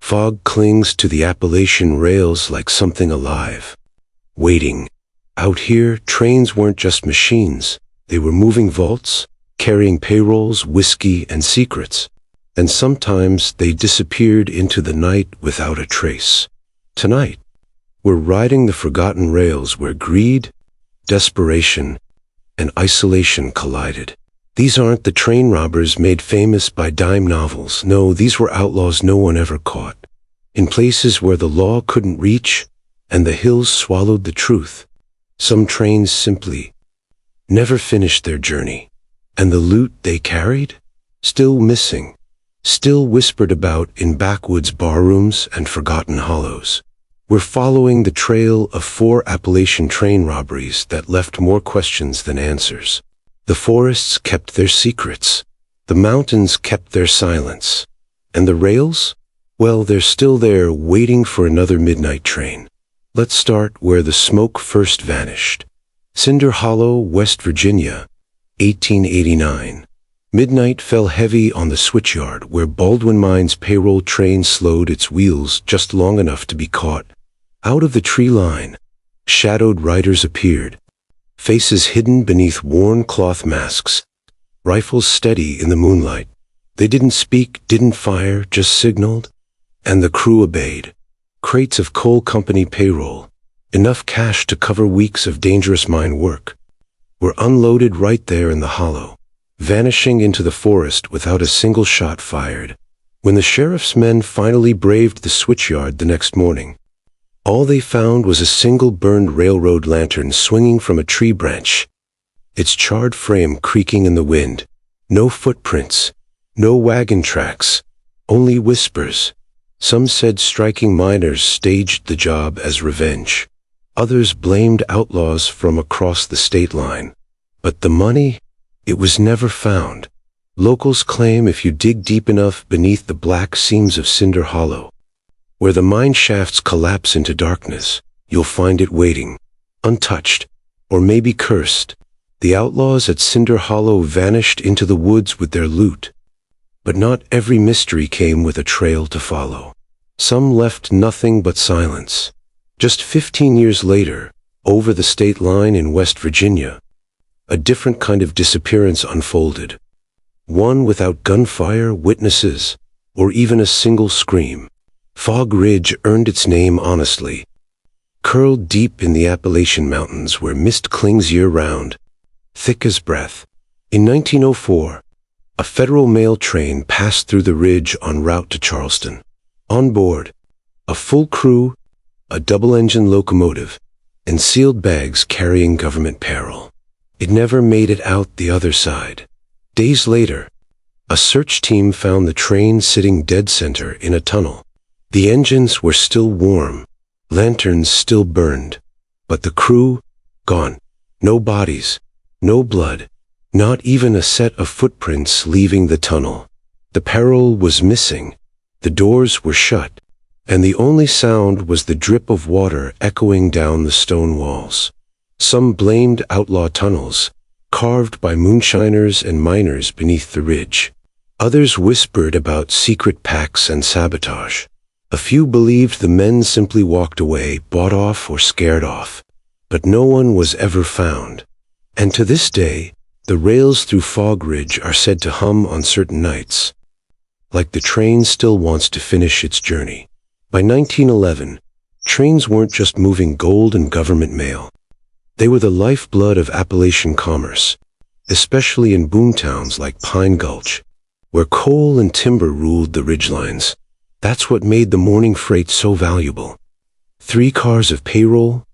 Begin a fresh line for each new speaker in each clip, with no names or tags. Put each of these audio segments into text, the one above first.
Fog clings to the Appalachian rails like something alive, waiting. Out here, trains weren't just machines. They were moving vaults, carrying payrolls, whiskey, and secrets. And sometimes they disappeared into the night without a trace. Tonight, we're riding the forgotten rails where greed, desperation, and isolation collided. These aren't the train robbers made famous by dime novels. No, these were outlaws no one ever caught. In places where the law couldn't reach and the hills swallowed the truth. Some trains simply never finished their journey. And the loot they carried? Still missing. Still whispered about in backwoods barrooms and forgotten hollows. We're following the trail of 4 Appalachian train robberies that left more questions than answers. The forests kept their secrets. The mountains kept their silence. And the rails? Well, they're still there waiting for another midnight train. Let's start where the smoke first vanished. Cinder Hollow, West Virginia, 1889. Midnight fell heavy on the switchyard where Baldwin Mine's payroll train slowed its wheels just long enough to be caught. Out of the tree line, shadowed riders appeared, faces hidden beneath worn cloth masks, rifles steady in the moonlight. They didn't speak, didn't fire, just signaled, and the crew obeyed. Crates of coal company payroll, enough cash to cover weeks of dangerous mine work, were unloaded right there in the hollow, vanishing into the forest without a single shot fired. When the sheriff's men finally braved the switchyard the next morning, all they found was a single burned railroad lantern swinging from a tree branch, its charred frame creaking in the wind. No footprints, no wagon tracks, only whispers. Some said striking miners staged the job as revenge. Others blamed outlaws from across the state line. But the money? It was never found. Locals claim if you dig deep enough beneath the black seams of Cinder Hollow, where the mine shafts collapse into darkness, you'll find it waiting, untouched, or maybe cursed. The outlaws at Cinder Hollow vanished into the woods with their loot. But not every mystery came with a trail to follow. Some left nothing but silence. Just 15 years later, over the state line in West Virginia, a different kind of disappearance unfolded. One without gunfire, witnesses, or even a single scream. Fog Ridge earned its name honestly. Curled deep in the Appalachian Mountains where mist clings year-round, thick as breath. In 1904, a federal mail train passed through the ridge en route to Charleston. On board, a full crew, a double-engine locomotive, and sealed bags carrying government payroll. It never made it out the other side. Days later, a search team found the train sitting dead center in a tunnel. The engines were still warm, lanterns still burned, but the crew, gone. No bodies, no blood, not even a set of footprints leaving the tunnel. The payroll was missing, the doors were shut, and the only sound was the drip of water echoing down the stone walls. Some blamed outlaw tunnels, carved by moonshiners and miners beneath the ridge. Others whispered about secret pacts and sabotage. A few believed the men simply walked away, bought off or scared off. But no one was ever found. And to this day, the rails through Fog Ridge are said to hum on certain nights, like the train still wants to finish its journey. By 1911, trains weren't just moving gold and government mail. They were the lifeblood of Appalachian commerce, especially in boomtowns like Pine Gulch, where coal and timber ruled the ridgelines. That's what made the morning freight so valuable. 3 cars of payroll,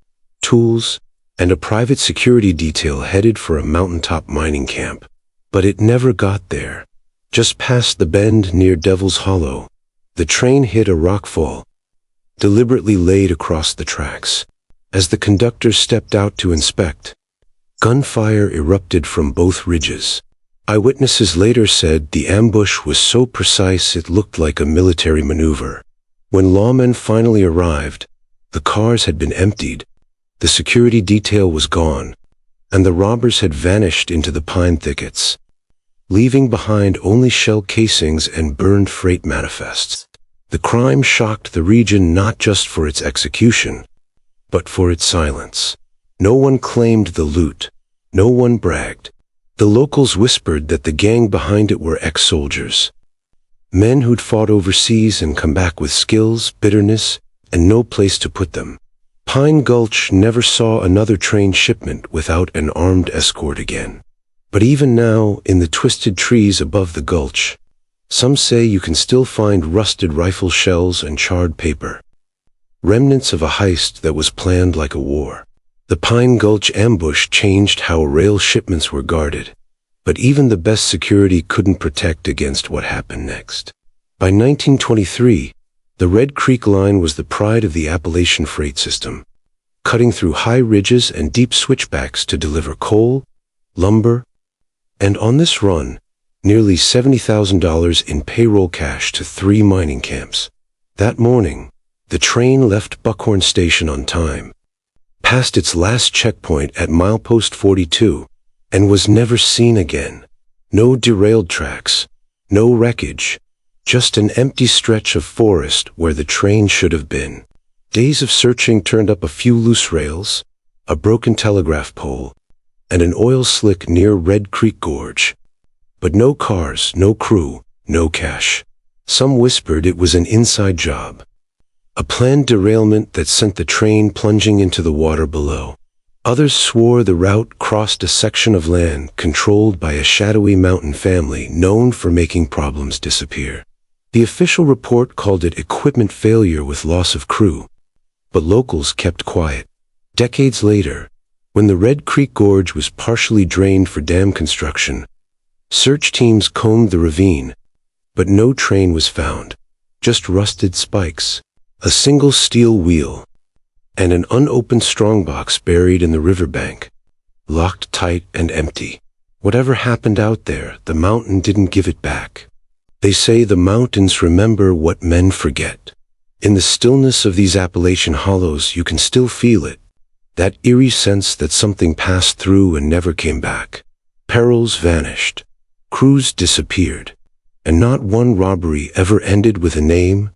tools, and a private security detail headed for a mountaintop mining camp. But it never got there. Just past the bend near Devil's Hollow, the train hit a rockfall, deliberately laid across the tracks. As the conductor stepped out to inspect, gunfire erupted from both ridges. Eyewitnesses later said the ambush was so precise it looked like a military maneuver. When lawmen finally arrived, the cars had been emptied, the security detail was gone, and the robbers had vanished into the pine thickets, leaving behind only shell casings and burned freight manifests. The crime shocked the region not just for its execution, but for its silence. No one claimed the loot. No one bragged. The locals whispered that the gang behind it were ex-soldiers. Men who'd fought overseas and come back with skills, bitterness, and no place to put them. Pine Gulch never saw another train shipment without an armed escort again. But even now, in the twisted trees above the gulch, some say you can still find rusted rifle shells and charred paper. Remnants of a heist that was planned like a war. The Pine Gulch ambush changed how rail shipments were guarded, but even the best security couldn't protect against what happened next. By 1923, the Red Creek Line was the pride of the Appalachian freight system, cutting through high ridges and deep switchbacks to deliver coal, lumber, and on this run, nearly $70,000 in payroll cash to 3 mining camps. That morning, the train left Buckhorn Station on time, passed its last checkpoint at milepost 42, and was never seen again. No derailed tracks, no wreckage, just an empty stretch of forest where the train should have been. Days of searching turned up a few loose rails, a broken telegraph pole, and an oil slick near Red Creek Gorge. But no cars, no crew, no cash. Some whispered it was an inside job, a planned derailment that sent the train plunging into the water below. Others swore the route crossed a section of land controlled by a shadowy mountain family known for making problems disappear. The official report called it equipment failure with loss of crew, but locals kept quiet. Decades later, when the Red Creek Gorge was partially drained for dam construction, search teams combed the ravine, but no train was found, just rusted spikes, a single steel wheel, and an unopened strongbox buried in the riverbank, locked tight and empty. Whatever happened out there, the mountain didn't give it back. They say the mountains remember what men forget. In the stillness of these Appalachian hollows, you can still feel it, that eerie sense that something passed through and never came back. Payrolls vanished, crews disappeared, and not one robbery ever ended with a name,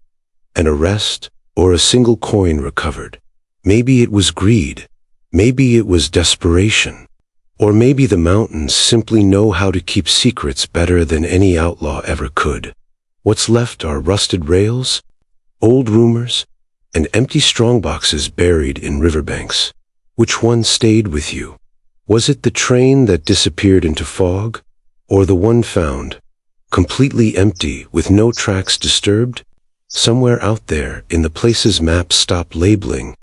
an arrest, or a single coin recovered. Maybe it was greed, maybe it was desperation, or maybe the mountains simply know how to keep secrets better than any outlaw ever could. What's left are rusted rails, old rumors, and empty strongboxes buried in riverbanks. Which one stayed with you? Was it the train that disappeared into fog, or the one found, completely empty with no tracks disturbed? Somewhere out there, in the places maps stopped labeling,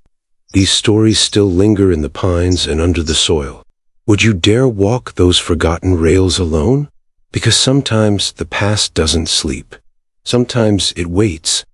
these stories still linger in the pines and under the soil. Would you dare walk those forgotten rails alone? Because sometimes the past doesn't sleep. Sometimes it waits,